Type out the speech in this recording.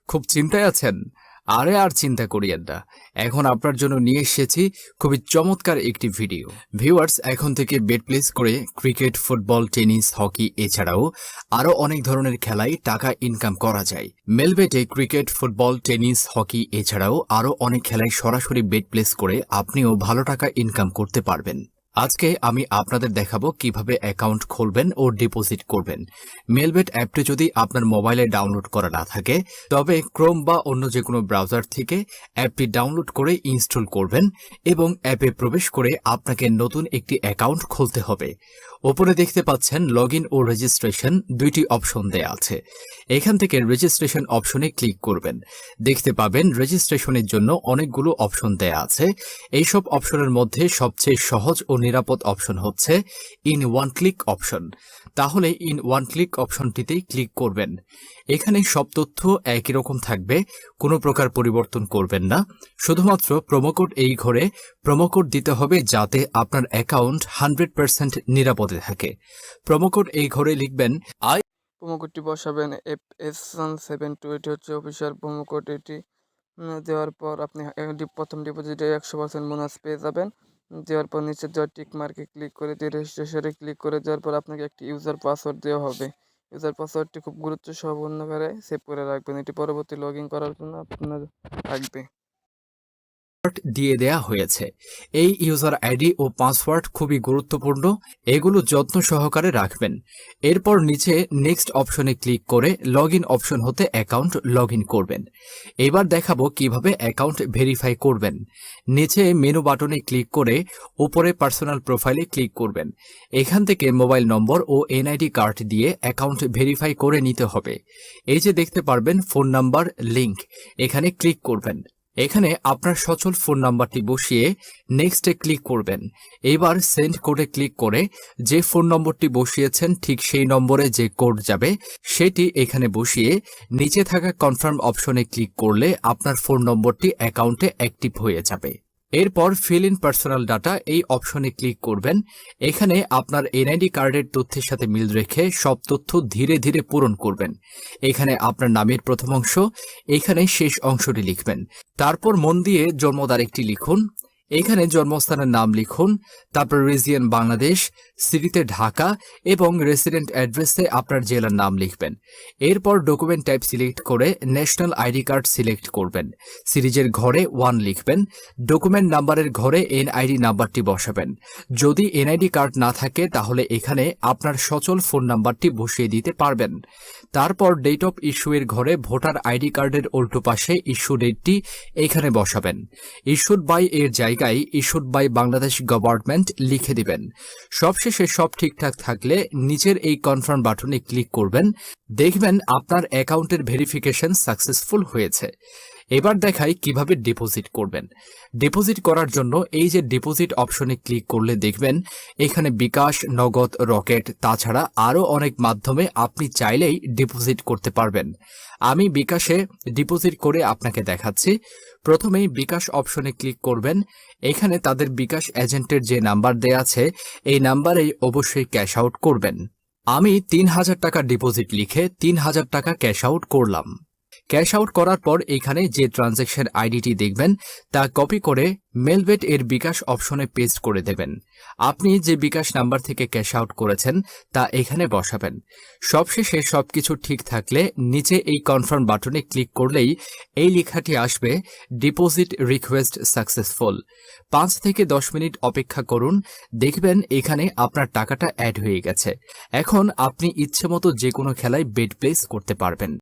খুব চিন্তায় আছেন? আরে আর চিন্তা করিয়েন না। এখন আপনার জন্য নিয়ে এসেছি খুবই চমৎকার একটি ভিডিও। ভিউয়ার্স, এখন থেকে বেট প্লেস করে ক্রিকেট, ফুটবল, টেনিস, হকি এছাড়াও আরো অনেক ধরনের খেলায় টাকা ইনকাম করা যায়। মেলবেটে ক্রিকেট, ফুটবল, টেনিস, হকি এছাড়াও আরো অনেক খেলায় সরাসরি বেট প্লেস করে আপনিও ভালো টাকা ইনকাম করতে পারবেন। আজকে আমি আপনাদের দেখাবো কিভাবে অ্যাকাউন্ট খুলবেন ও ডিপোজিট করবেন। মেলবেট অ্যাপটি যদি আপনার মোবাইলে ডাউনলোড করা না থাকে তবে ক্রোম বা অন্য যে কোনো ব্রাউজার থেকে অ্যাপটি ডাউনলোড করে ইনস্টল করবেন এবং অ্যাপে প্রবেশ করে আপনাকে নতুন একটি অ্যাকাউন্ট খুলতে হবে। ওপরে দেখতে পাচ্ছেন লগইন ও রেজিস্ট্রেশন দুইটি অপশন দেয়া আছে। এখান থেকে রেজিস্ট্রেশন অপশনে ক্লিক করবেন। দেখতে পাবেন রেজিস্ট্রেশনের জন্য অনেকগুলো অপশন দেয়া আছে। এইসব অপশনের মধ্যে সবচেয়ে সহজ ও নিরাপদ অপশন হচ্ছে ইন ওয়ান ক্লিক অপশন। তাহলে ইন ওয়ান ক্লিক অপশনটিতেই ক্লিক করবেন। এখানে সব তথ্য একই রকম থাকবে, কোনো প্রকার পরিবর্তন করবেন না। শুধুমাত্র প্রোমোকোড এই ঘরে প্রোমোকোড দিতে হবে যাতে আপনার অ্যাকাউন্ট 100% নিরাপদে থাকে। প্রোমোকোড এই ঘরে লিখবেন প্রোমোকোডটি বসাবেন FS728, এটি হচ্ছে অফিসিয়াল প্রোমোকোড। এটি দেওয়ার পর আপনি প্রথম ডিপোজিটে 100% বোনাস পেয়ে যাবেন। দেওয়ার পর নিচে দেওয়া টিক মার্কে ক্লিক করে দিয়ে রেজিস্ট্রেশনে ক্লিক করে দেওয়ার পর আপনাকে একটি ইউজার পাসওয়ার্ড দেওয়া হবে। ইউজার পাসওয়ার্ডটি খুব গুরুত্ব সহকারে সেভ করে রাখবেন, এটি পরবর্তী লগ ইন করার জন্য আপনার থাকবে। দিয়ে দেয়া হয়েছে। এই ইউজার আইডি ও পাসওয়ার্ড খুবই গুরুত্বপূর্ণ, এগুলো যত্ন সহকারে রাখবেন। এরপর নিচে নেক্সট অপশনে ক্লিক করে লগ ইন অপশন হতে অ্যাকাউন্ট লগ ইন করবেন। এবার দেখাবো কিভাবে অ্যাকাউন্ট ভেরিফাই করবেন। নিচে মেনু বাটনে ক্লিক করে উপরে পার্সোনাল প্রোফাইলে ক্লিক করবেন। এখান থেকে মোবাইল নম্বর ও এনআইডি কার্ড দিয়ে অ্যাকাউন্ট ভেরিফাই করে নিতে হবে। এই যে দেখতে পারবেন ফোন নাম্বার লিংক, এখানে ক্লিক করবেন। এখানে আপনার সচল ফোন নাম্বারটি বসিয়ে নেক্সটে ক্লিক করবেন। এবার সেন্ড কোডে ক্লিক করে যে ফোন নম্বরটি বসিয়েছেন ঠিক সেই নম্বরে যে কোড যাবে সেটি এখানে বসিয়ে নিচে থাকা কনফার্ম অপশনে ক্লিক করলে আপনার ফোন নম্বরটি অ্যাকাউন্টে অ্যাক্টিভ হয়ে যাবে। এরপর ফিল ইন পার্সোনাল ডাটা এই অপশনে ক্লিক করবেন। এখানে আপনার এনআইডি কার্ডের তথ্যের সাথে মিল রেখে সব তথ্য ধীরে ধীরে পূরণ করবেন। এখানে আপনার নামের প্রথম অংশ, এখানে শেষ অংশটি লিখবেন। তারপর মন দিয়ে জন্ম তারিখটি লিখুন। এখানে জন্মস্থানের নাম লিখুন। তারপর রিজিয়ন বাংলাদেশ, সিটিতে ঢাকা এবং রেসিডেন্ট অ্যাড্রেসে আপনার জেলার নাম লিখবেন। এরপর ডকুমেন্ট টাইপ সিলেক্ট করে ন্যাশনাল আইডি কার্ড সিলেক্ট করবেন। সিরিজের ঘরে 1 লিখবেন। ডকুমেন্ট নাম্বারের ঘরে এনআইডি নাম্বারটি বসাবেন। যদি এনআইডি কার্ড না থাকে তাহলে এখানে আপনার সচল ফোন নাম্বারটি বসিয়ে দিতে পারবেন। তারপর ডেট অফ ইস্যু এর ঘরে ভোটার আইডি কার্ডের উল্টো পাশে ইস্যু ডেটটি এখানে বসাবেন। ইস্যুড বাই এর জায়গায় ইস্যুড বাই বাংলাদেশ গভর্নমেন্ট লিখে দিবেন। সবশেষে সব ঠিকঠাক থাকলে নিচের এই কনফার্ম বাটনে ক্লিক করবেন। দেখবেন আপনার অ্যাকাউন্টের ভেরিফিকেশন সাকসেসফুল হয়েছে। এবার দেখাই কিভাবে ডিপোজিট করবেন। ডিপোজিট করার জন্য এই যে ডিপোজিট অপশনে ক্লিক করলে দেখবেন এখানে বিকাশ, নগদ, রকেট তাছাড়া আরও অনেক মাধ্যমে আপনি চাইলেই ডিপোজিট করতে পারবেন। আমি বিকাশে ডিপোজিট করে আপনাকে দেখাচ্ছি। প্রথমেই বিকাশ অপশনে ক্লিক করবেন। এখানে তাদের বিকাশ এজেন্টের যে নাম্বার দেয়া আছে এই নাম্বারেই অবশ্যই ক্যাশ আউট করবেন। আমি 3000 টাকা ডিপোজিট লিখে 3000 টাকা ক্যাশ আউট করলাম। ক্যাশ আউট করার পর এখানে যে ট্রানজ্যাকশন আইডিটি দেখবেন তা কপি করে মেলবেট এর বিকাশ অপশনে পেস্ট করে দেবেন। আপনি যে বিকাশ নাম্বার থেকে ক্যাশ আউট করেছেন তা এখানে বসাবেন। সবশেষে সবকিছু ঠিক থাকলে নিচে এই কনফার্ম বাটনে ক্লিক করলেই এই লেখাটি আসবে, ডিপোজিট রিকোয়েস্ট সাকসেসফুল। 5 থেকে 10 মিনিট অপেক্ষা করুন, দেখবেন এখানে আপনার টাকাটা অ্যাড হয়ে গেছে। এখন আপনি ইচ্ছেমতো যে কোনো খেলায় বেট প্লেস করতে পারবেন।